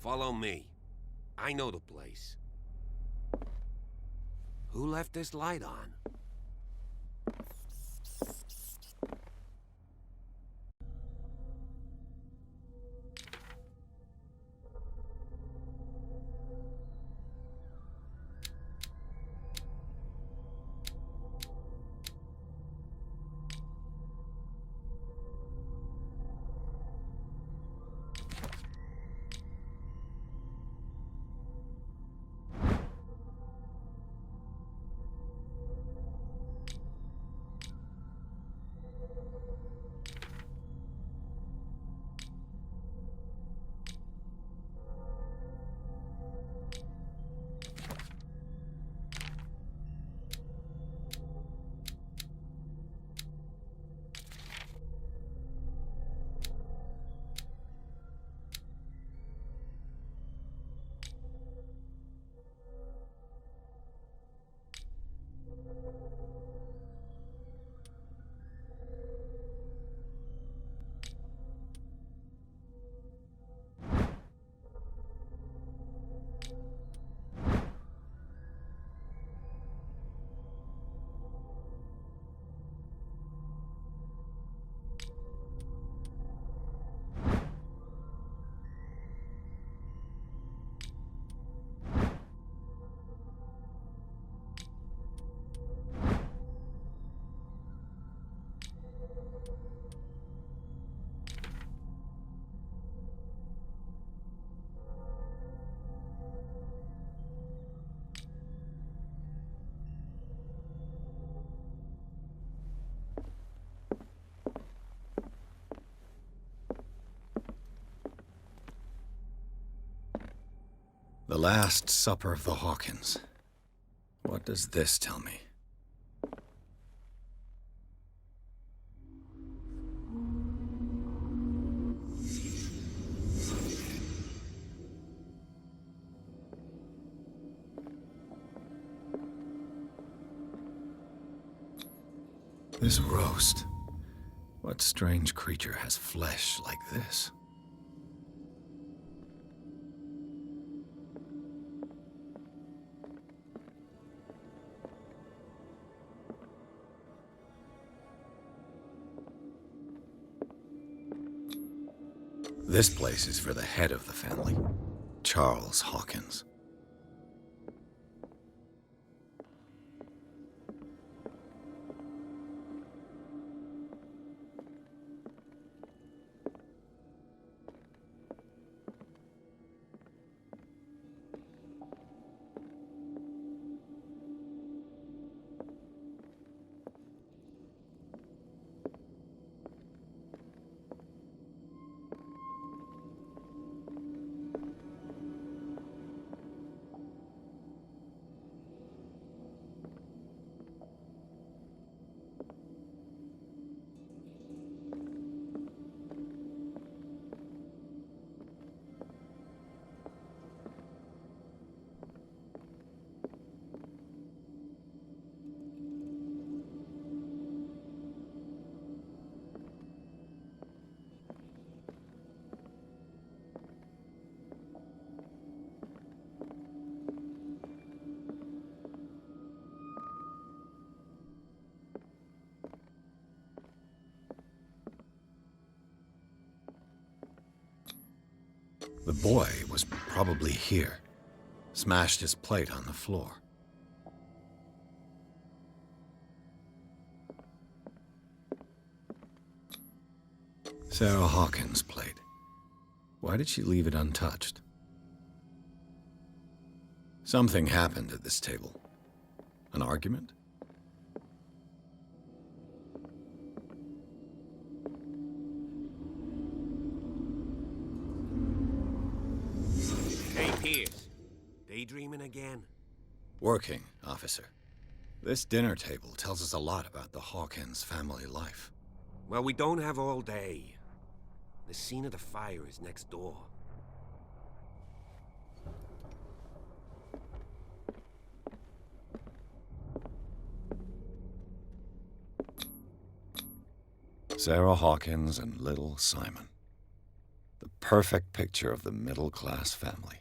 Follow me. I know the place. Who left this light on? The Last Supper of the Hawkins. What does this tell me? This roast. What strange creature has flesh like this? This place is for the head of the family, Charles Hawkins. The boy was probably here. Smashed his plate on the floor. Sarah Hawkins' plate. Why did she leave it untouched? Something happened at this table. An argument? Hey, Pierce. Daydreaming again? Working, officer. This dinner table tells us a lot about the Hawkins family life. Well, we don't have all day. The scene of the fire is next door. Sarah Hawkins and little Simon. The perfect picture of the middle-class family.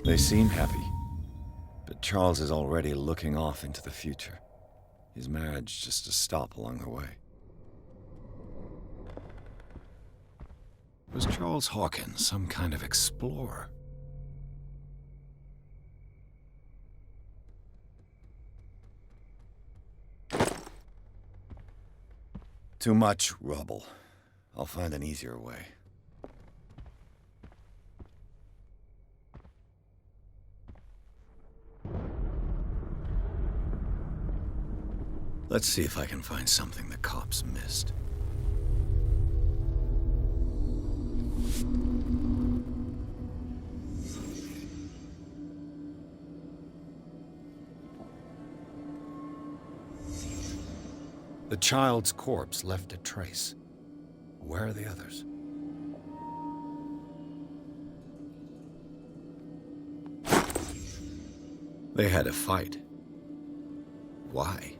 They seem happy, but Charles is already looking off into the future. His marriage just a stop along the way. Was Charles Hawkins some kind of explorer? Too much rubble. I'll find an easier way. Let's see if I can find something the cops missed. The child's corpse left a trace. Where are the others? They had a fight. Why?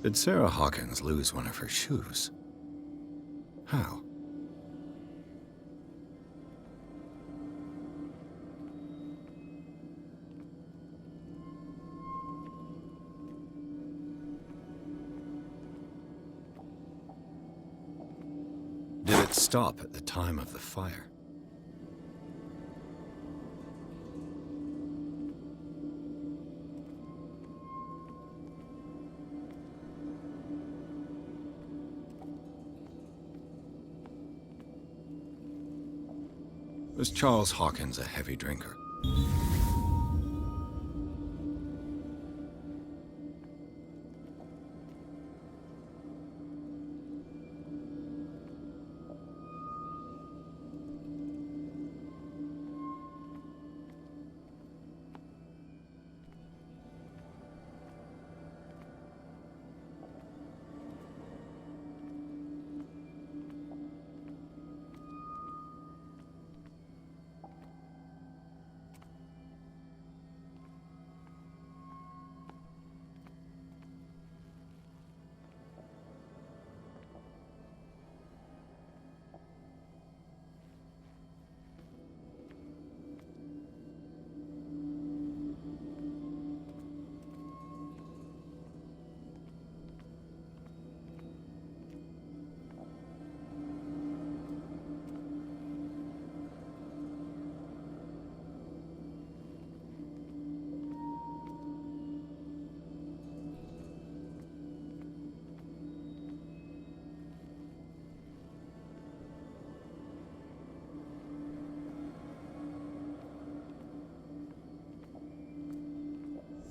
Did Sarah Hawkins lose one of her shoes? How? Did it stop at the time of the fire? Was Charles Hawkins a heavy drinker?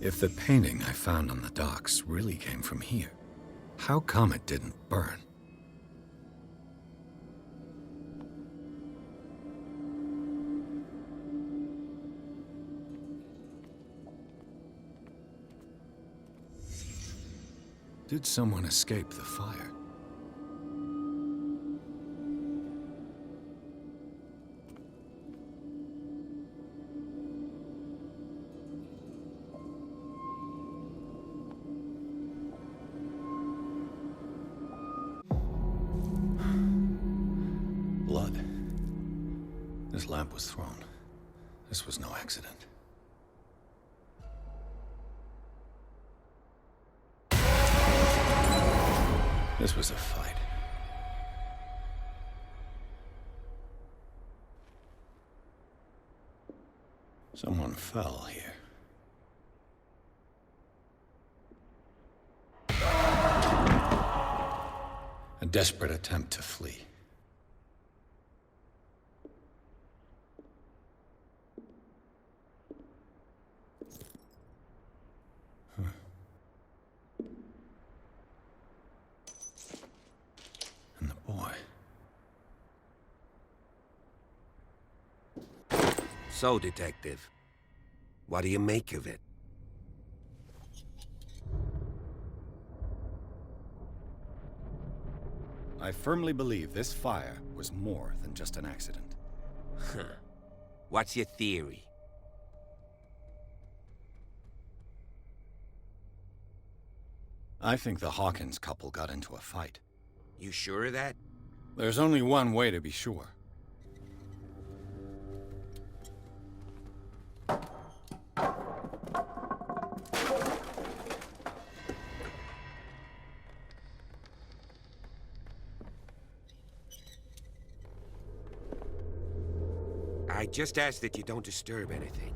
If the painting I found on the docks really came from here, how come it didn't burn? Did someone escape the fire? Blood. This lamp was thrown. This was no accident. This was a fight. Someone fell here. A desperate attempt to flee. So, Detective, what do you make of it? I firmly believe this fire was more than just an accident. Huh. What's your theory? I think the Hawkins couple got into a fight. You sure of that? There's only one way to be sure. I just ask that you don't disturb anything.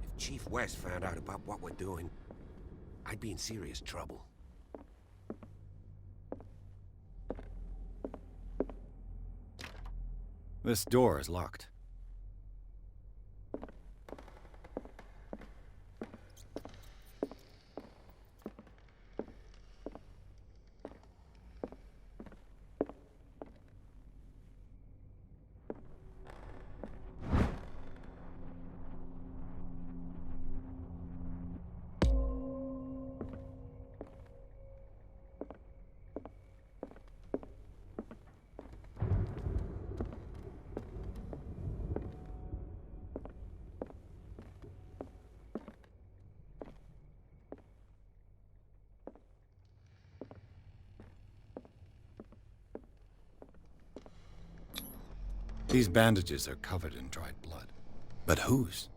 If Chief West found out about what we're doing, I'd be in serious trouble. This door is locked. These bandages are covered in dried blood. But whose?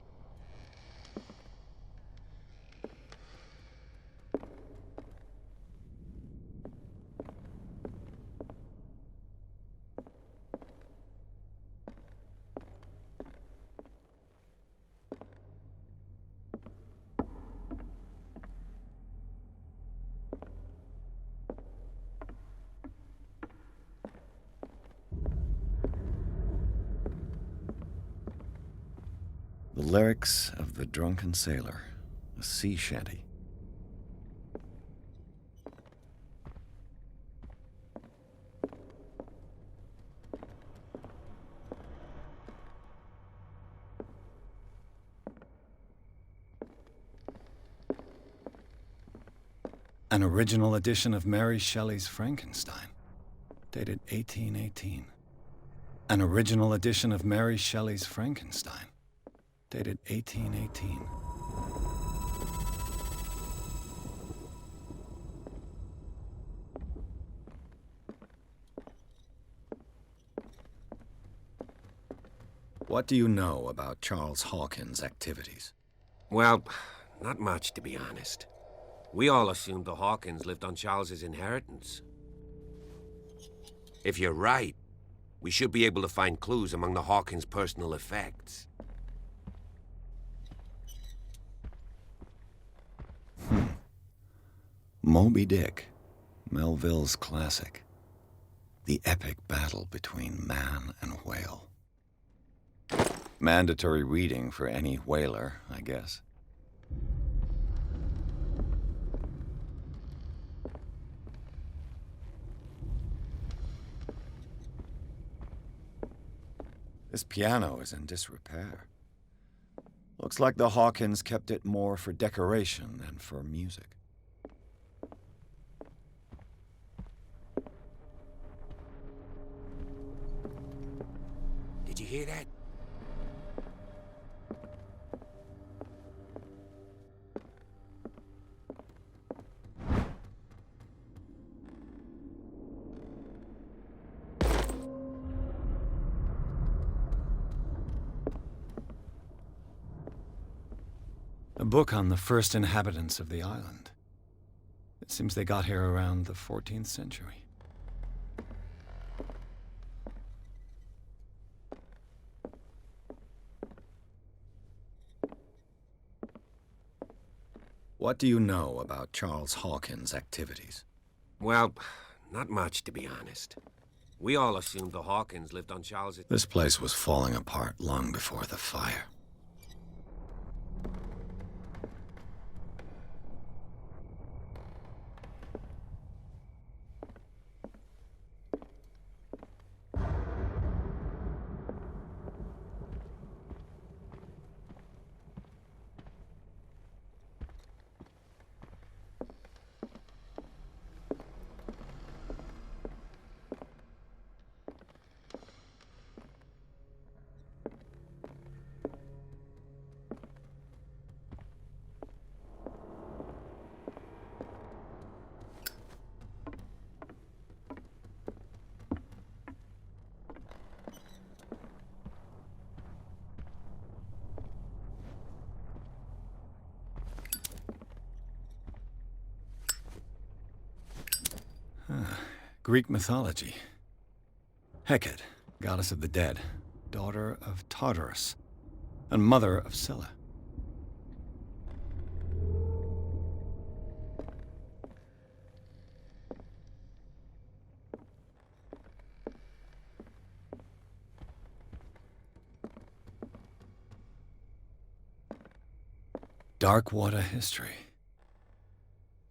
The lyrics of the drunken sailor, a sea shanty. An original edition of Mary Shelley's Frankenstein, dated 1818. An original edition of Mary Shelley's Frankenstein, dated 1818. What do you know about Charles Hawkins' activities? Well, not much, to be honest. We all assumed the Hawkins lived on Charles's inheritance. If you're right, we should be able to find clues among the Hawkins' personal effects. Moby Dick, Melville's classic. The epic battle between man and whale. Mandatory reading for any whaler, I guess. This piano is in disrepair. Looks like the Hawkins kept it more for decoration than for music. Did you hear that? A book on the first inhabitants of the island. It seems they got here around the 14th century. What do you know about Charles Hawkins' activities? Well, not much, to be honest. We all assumed the Hawkins lived on Charles's... This place was falling apart long before the fire. Greek mythology. Hecate, goddess of the dead, daughter of Tartarus, and mother of Scylla. Darkwater history.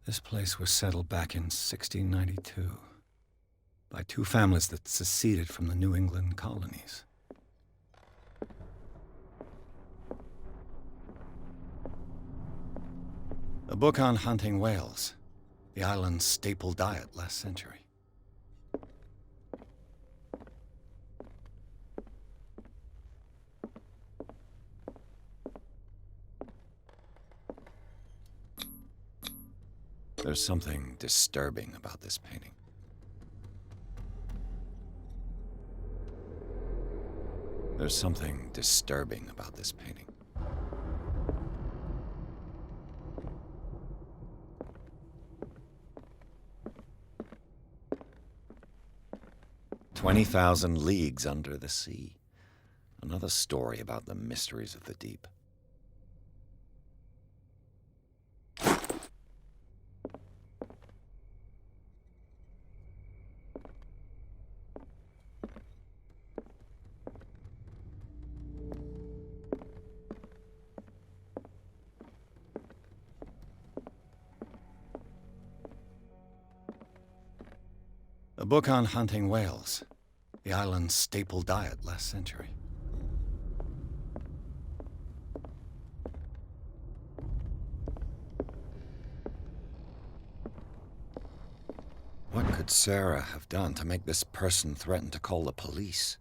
This place was settled back in 1692 by two families that seceded from the New England colonies. A book on hunting whales, the island's staple diet last century. There's something disturbing about this painting. There's something disturbing about this painting. "20,000 Leagues Under the Sea." Another story about the mysteries of the deep. A book on hunting whales, the island's staple diet last century. What could Sarah have done to make this person threaten to call the police?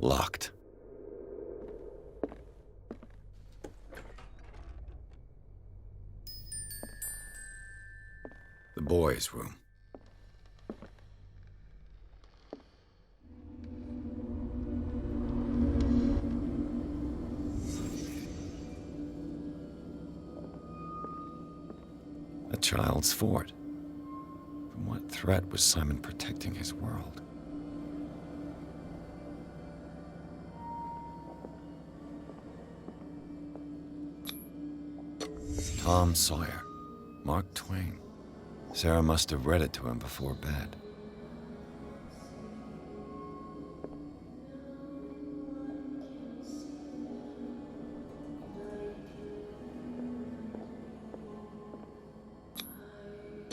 Locked. The boys' room. A child's fort. From what threat was Simon protecting his world? Tom Sawyer, Mark Twain. Sarah must have read it to him before bed.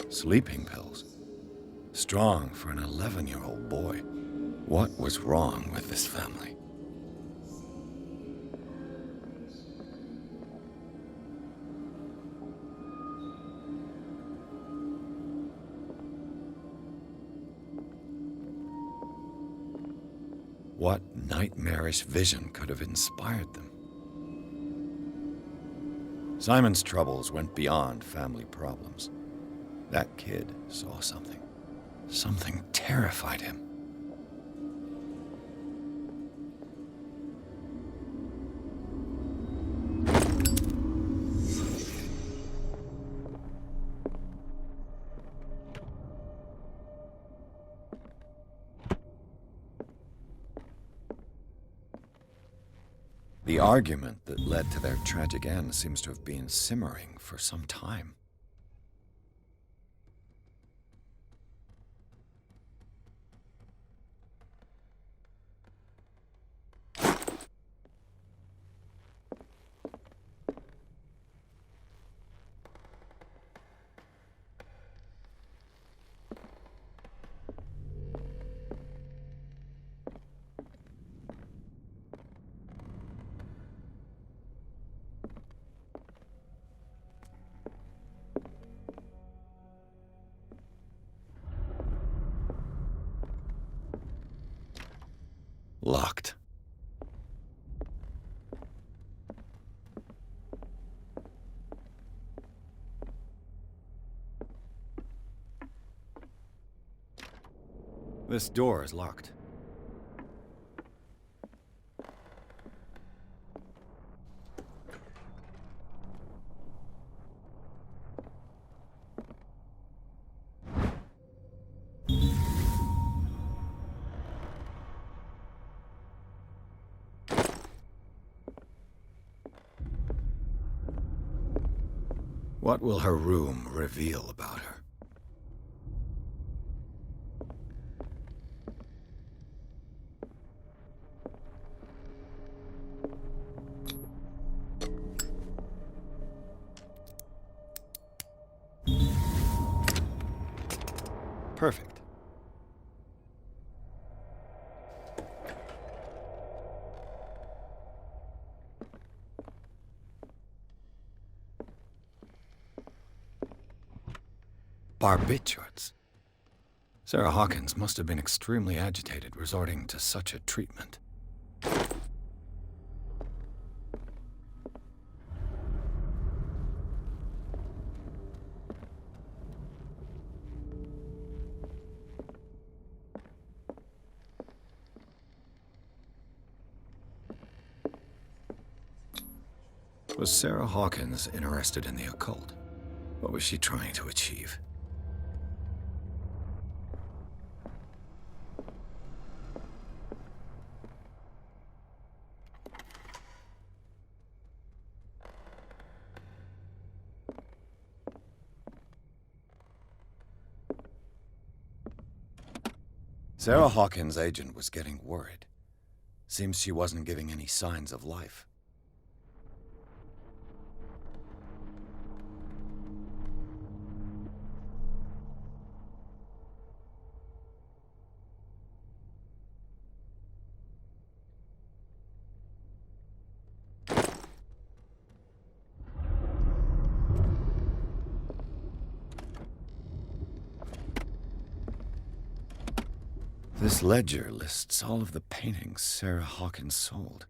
Sleeping pills. Strong for an 11-year-old boy. What was wrong with this family? What nightmarish vision could have inspired them? Simon's troubles went beyond family problems. That kid saw something. Something terrified him. The argument that led to their tragic end seems to have been simmering for some time. locked. This door is locked. What will her room reveal about her? Perfect. Barbiturates. Sarah Hawkins must have been extremely agitated resorting to such a treatment. Was Sarah Hawkins interested in the occult? What was she trying to achieve? Sarah Hawkins' agent was getting worried. Seems she wasn't giving any signs of life. This ledger lists all of the paintings Sarah Hawkins sold.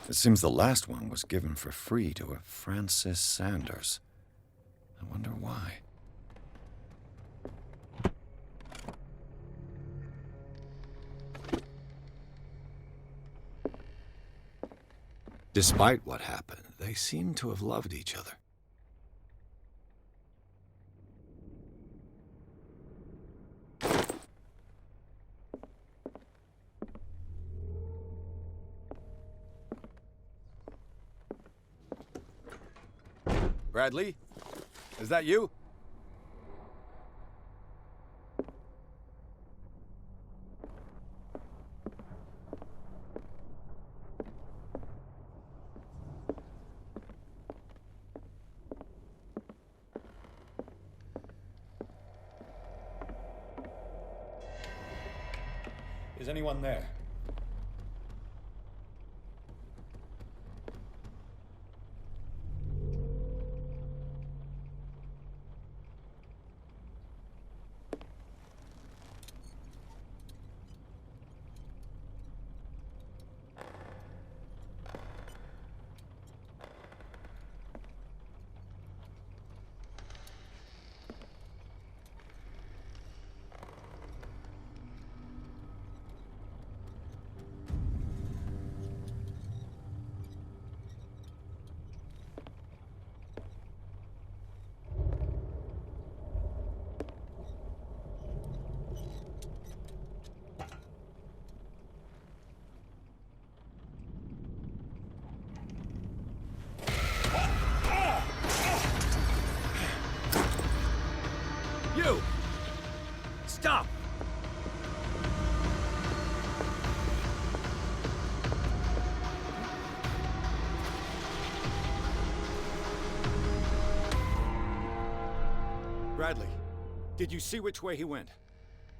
It seems the last one was given for free to a Francis Sanders. I wonder why. Despite what happened, they seem to have loved each other. Bradley? Is that you? Is anyone there? You! Stop! Bradley, did you see which way he went?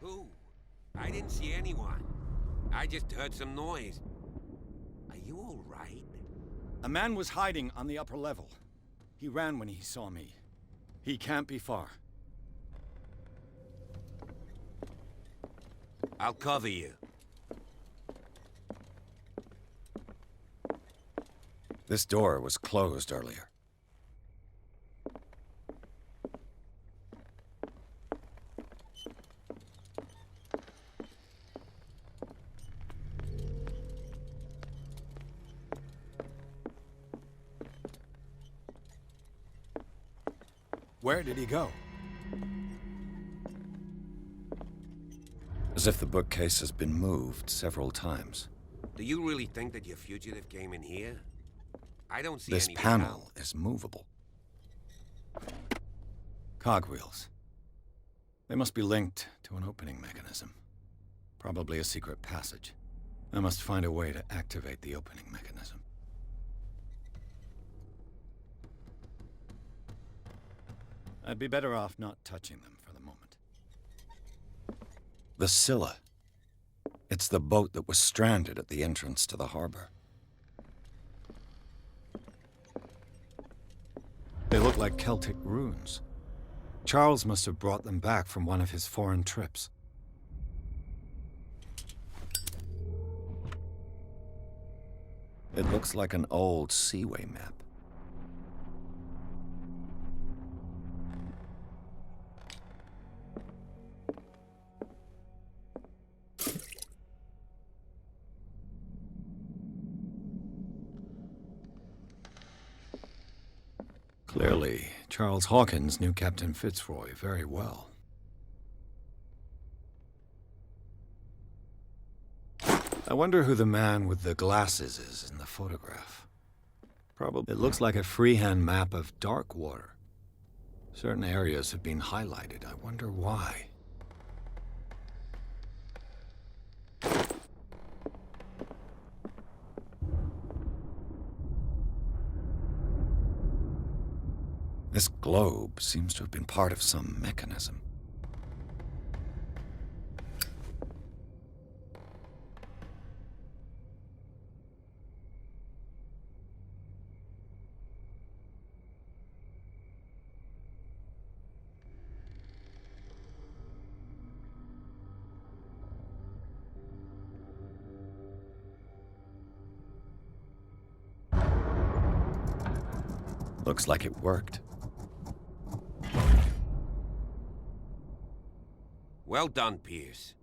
Who? I didn't see anyone. I just heard some noise. Are you all right? A man was hiding on the upper level. He ran when he saw me. He can't be far. I'll cover you. This door was closed earlier. Where did he go? As if the bookcase has been moved several times. Do you really think that your fugitive came in here? I don't see This any panel is movable. Cogwheels. They must be linked to an opening mechanism. Probably a secret passage. I must find a way to activate the opening mechanism. I'd be better off not touching them for the moment. The Scylla. It's the boat that was stranded at the entrance to the harbor. They look like Celtic runes. Charles must have brought them back from one of his foreign trips. It looks like an old seaway map. Clearly, Charles Hawkins knew Captain Fitzroy very well. I wonder who the man with the glasses is in the photograph. Probably. It looks like a freehand map of dark water. Certain areas have been highlighted. I wonder why. This globe seems to have been part of some mechanism. Looks like it worked. Well done, Pierce.